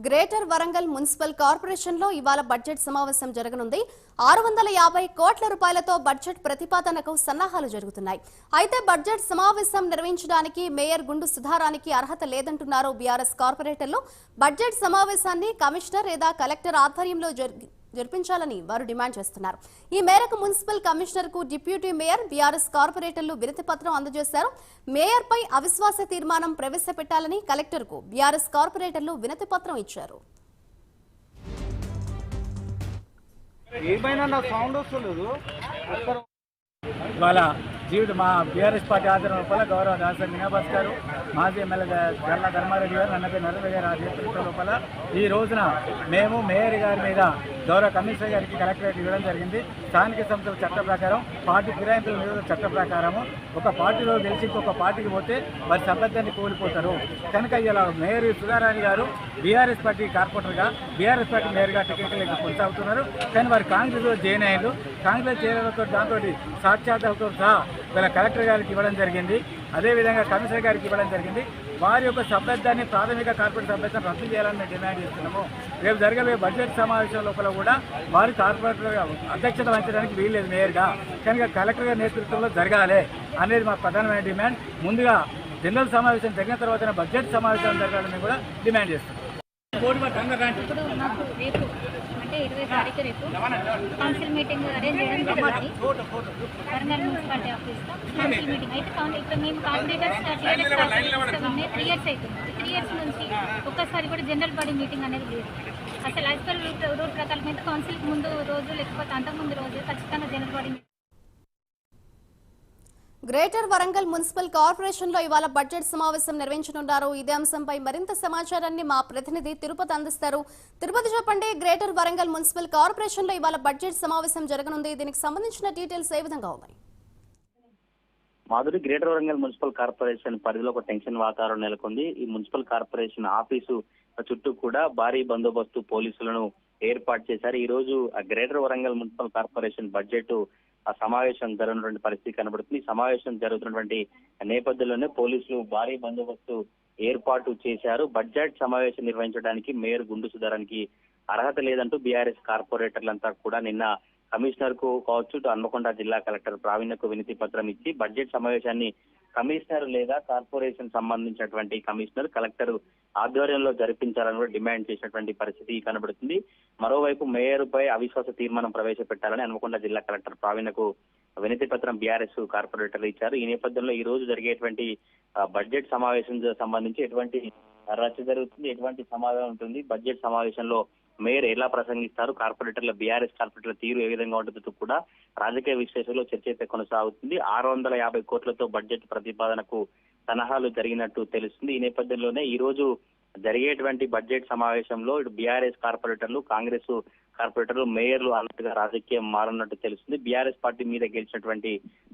Greater Warangal municipal corporation లో ఇవాళ budget సమావేశం జరగనుంది. 650 కోట్ల రూపాయలతో బడ్జెట్ ప్రతిపాదనకు సన్నాహాలు జరుగుతున్నాయి. అయితే బడ్జెట్ సమావేశం నిర్వహించడానికి మేయర్ గుండు సుధారానికి అర్హత లేదంటున్నారు బీఆర్ఎస్ కార్పొరేటర్లు. బడ్జెట్ సమావేశాన్ని కమిషనర్ లేదా కలెక్టర్ ఆధ్వర్యంలో జరిపించాలని వారు డిమాండ్ చేస్తున్నారు. ఈ మేరకు మున్సిపల్ కమిషనర్ కు డిప్యూటీ మేయర్ బీఆర్ఎస్ కార్పొరేటర్లు వినతి పత్రం అందజేశారు. మేయర్ పై అవిశ్వాస తీర్మానం ప్రవేశపెట్టాలని కలెక్టర్ కు బీఆర్ఎస్ కార్పొరేటర్లు వినతి పత్రం ఇచ్చారు. ఇవాళ జీవిత మా బీఆర్ఎస్ పార్టీ ఆధ్వర్యం లోపల గౌరవ దాసరి మీనాబాస్ గారు, మాజీ ఎమ్మెల్యే గర్ల ధర్మారెడ్డి గారు, నన్నపై నరేంద్ర గారు నేతృత్వం లోపల ఈ రోజున మేము మేయర్ గారి మీద గౌరవ కమిషనర్ గారికి కలెక్టరేట్ ఇవ్వడం జరిగింది. స్థానిక సంస్థల చట్ట ప్రకారం, పార్టీ ఫిరాయింపుల నిరోధక చట్ట ప్రకారము ఒక పార్టీలో గెలిచి ఇంకొక పార్టీకి పోతే వారి సభ్యత్వాన్ని కోల్పోతారు. కనుక ఇలా మేయర్ సుధారాణి గారు బీఆర్ఎస్ పార్టీ కార్పొరేటర్గా, బీఆర్ఎస్ పార్టీ మేయర్గా టికెట్లకి కొనసాగుతున్నారు. కానీ వారు కాంగ్రెస్లో జాయిన్ అయ్యారు. కాంగ్రెస్ చేరడంతో దాంతో సాక్ష్యాధారాలతో సహా వీళ్ళ కలెక్టర్ గారికి ఇవ్వడం జరిగింది. అదేవిధంగా కమిషనర్ గారికి ఇవ్వడం జరిగింది. వారి యొక్క సభ్యత్వాన్ని, ప్రాథమిక కార్పొరేట్ సభ్యత్వం రద్దు చేయాలని మేము డిమాండ్ చేస్తున్నాము. రేపు జరగబోయే బడ్జెట్ సమావేశం లోపల కూడా వారి కార్పొరేటర్ అధ్యక్షత వహించడానికి వీల్లేదు మేయర్గా. కనుక కలెక్టర్ గారి నేతృత్వంలో జరగాలి అనేది మా ప్రధానమైన డిమాండ్. ముందుగా జనరల్ సమావేశం జరిగిన తర్వాత బడ్జెట్ సమావేశం జరగాలని కూడా డిమాండ్ చేస్తున్నాం. ఇప్పుడు మాకు రేపు అంటే 20 తారీఖు రేపు కౌన్సిల్ మీటింగ్ అరేంజ్ చేయడం జరిగింది వరంగల్ మున్సిపాలిటీ ఆఫీస్లో. కౌన్సిల్ మీటింగ్ అయితే ఇప్పుడు మేము కార్పొరేటర్స్ 3 ఇయర్స్ అవుతుంది. 3 ఇయర్స్ నుంచి ఒక్కసారి కూడా జనరల్ బాడీ మీటింగ్ అనేది లేదు. అసలు యాజ్ పర్ రూల్ ప్రకారం అయితే కౌన్సిల్కి ముందు రోజు లేకపోతే అంతకుముందు రోజు ఖచ్చితంగా general body. Greater Warangal municipal corporation లో ఇవాళ బడ్జెట్ సమావేశం నిర్వహించనున్నారు. ఇదే అంశంపై మరింత సమాచారాన్ని మా ప్రతినిధి తిరుపతి అందిస్తారు. తిరుపతి, చెప్పండి, గ్రేటర్ వరంగల్ మున్సిపల్ కార్పొరేషన్ లో ఇవాళ బడ్జెట్ సమావేశం జరగనుంది. దీనికి సంబంధించిన డీటెయిల్స్ ఏ విధంగా ఉన్నాయి? Madhuri, greater Warangal municipal corporation పరిధిలో ఒక టెన్షన్ వాతావరణం నెలకొంది. ఈ మున్సిపల్ కార్పొరేషన్ ఆఫీసు చుట్టూ కూడా భారీ బందోబస్తు పోలీసులను ఏర్పాటు చేశారు. ఈ రోజు greater Warangal municipal corporation budget సమావేశం జరుగుతున్నటువంటి పరిస్థితి కనబడుతుంది. సమావేశం జరుగుతున్నటువంటి నేపథ్యంలోనే పోలీసులు భారీ బందోబస్తు ఏర్పాటు చేశారు. బడ్జెట్ సమావేశం నిర్వహించడానికి మేయర్ గుండు సుధారానికి అర్హత లేదంటూ బీఆర్ఎస్ కార్పొరేటర్లంతా కూడా నిన్న కమిషనర్ కు కావచ్చు, హన్మకొండ జిల్లా కలెక్టర్ ప్రావీణ్యకు వినతి పత్రం ఇచ్చి బడ్జెట్ సమావేశాన్ని కమిషనర్ లేదా కార్పొరేషన్ సంబంధించినటువంటి కమిషనర్, కలెక్టర్ ఆధ్వర్యంలో జరిపించాలని కూడా డిమాండ్ చేసినటువంటి పరిస్థితి కనబడుతుంది. మరోవైపు మేయర్ పై అవిశ్వాస తీర్మానం ప్రవేశపెట్టాలని హన్మకొండ జిల్లా కలెక్టర్ ప్రావీణ్యకు వినతి పత్రం బీఆర్ఎస్ కార్పొరేటర్లు ఇచ్చారు. ఈ నేపథ్యంలో ఈ రోజు జరిగేటువంటి బడ్జెట్ సమావేశం సంబంధించి ఎటువంటి రచ్చ జరుగుతుంది, ఎటువంటి సమావేశం ఉంటుంది, బడ్జెట్ సమావేశంలో మేయర్ ఎలా ప్రసంగిస్తారు, కార్పొరేటర్ల బీఆర్ఎస్ కార్పొరేటర్ల తీరు ఏ విధంగా ఉంటుందో కూడా రాజకీయ విశ్లేషణలో చర్చ అయితే కొనసాగుతుంది. 650 కోట్లతో బడ్జెట్ ప్రతిపాదనకు సన్నాహాలు జరిగినట్టు తెలుస్తుంది. ఈ నేపథ్యంలోనే ఈ రోజు జరిగేటువంటి బడ్జెట్ సమావేశంలో ఇటు బీఆర్ఎస్ కార్పొరేటర్లు, కాంగ్రెస్ కార్పొరేటర్లు, మేయర్లు అన్నట్టుగా రాజకీయం మారన్నట్టు తెలుస్తుంది. బీఆర్ఎస్ పార్టీ మీద గెలిచినటువంటి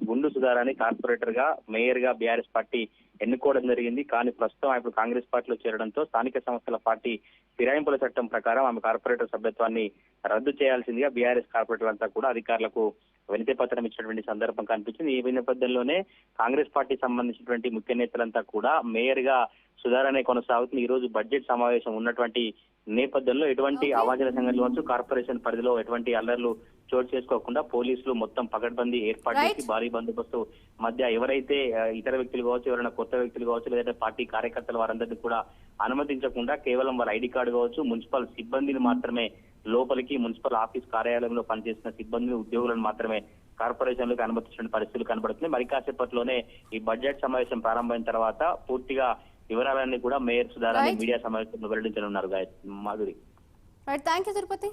గుండు సుధారాన్ని కార్పొరేటర్ గా, మేయర్ గా బీఆర్ఎస్ పార్టీ ఎన్నుకోవడం జరిగింది. కానీ ప్రస్తుతం ఇప్పుడు కాంగ్రెస్ పార్టీలో చేరడంతో స్థానిక సంస్థల పార్టీ ఫిరాయింపుల చట్టం ప్రకారం ఆమె కార్పొరేటర్ సభ్యత్వాన్ని రద్దు చేయాల్సిందిగా బీఆర్ఎస్ కార్పొరేటర్ అంతా కూడా అధికారులకు వినతి పత్రం ఇచ్చినటువంటి సందర్భం కనిపించింది. ఈ నేపథ్యంలోనే కాంగ్రెస్ పార్టీ సంబంధించినటువంటి ముఖ్య నేతలంతా కూడా మేయర్ గా సుధారణే కొనసాగుతుంది. ఈ రోజు బడ్జెట్ సమావేశం ఉన్నటువంటి నేపథ్యంలో ఎటువంటి అవాంఛన సంఘటనలు కావచ్చు, కార్పొరేషన్ పరిధిలో ఎటువంటి అల్లర్లు చోటు చేసుకోకుండా పోలీసులు మొత్తం పకడ్బందీ ఏర్పాటు చేసి భారీ బందోబస్తు మధ్య ఎవరైతే ఇతర వ్యక్తులు కావచ్చు, ఎవరైనా కొత్త వ్యక్తులు కావచ్చు, లేదంటే పార్టీ కార్యకర్తలు వారందరినీ కూడా అనుమతించకుండా కేవలం వారి ఐడి కార్డు కావచ్చు, మున్సిపల్ సిబ్బందిని మాత్రమే లోపలికి, మున్సిపల్ ఆఫీస్ కార్యాలయంలో పనిచేసిన సిబ్బందిని, ఉద్యోగులను మాత్రమే కార్పొరేషన్ లోకి అనుమతించిన పరిస్థితులు కనబడుతున్నాయి. మరి కాసేపట్లోనే ఈ బడ్జెట్ సమావేశం ప్రారంభమైన తర్వాత పూర్తిగా వివరాలన్నీ కూడా మేయర్ సుధారాన్ని మీడియా సమావేశంలో వెల్లడించనున్నారు. Madhuri, thank you Tirupati.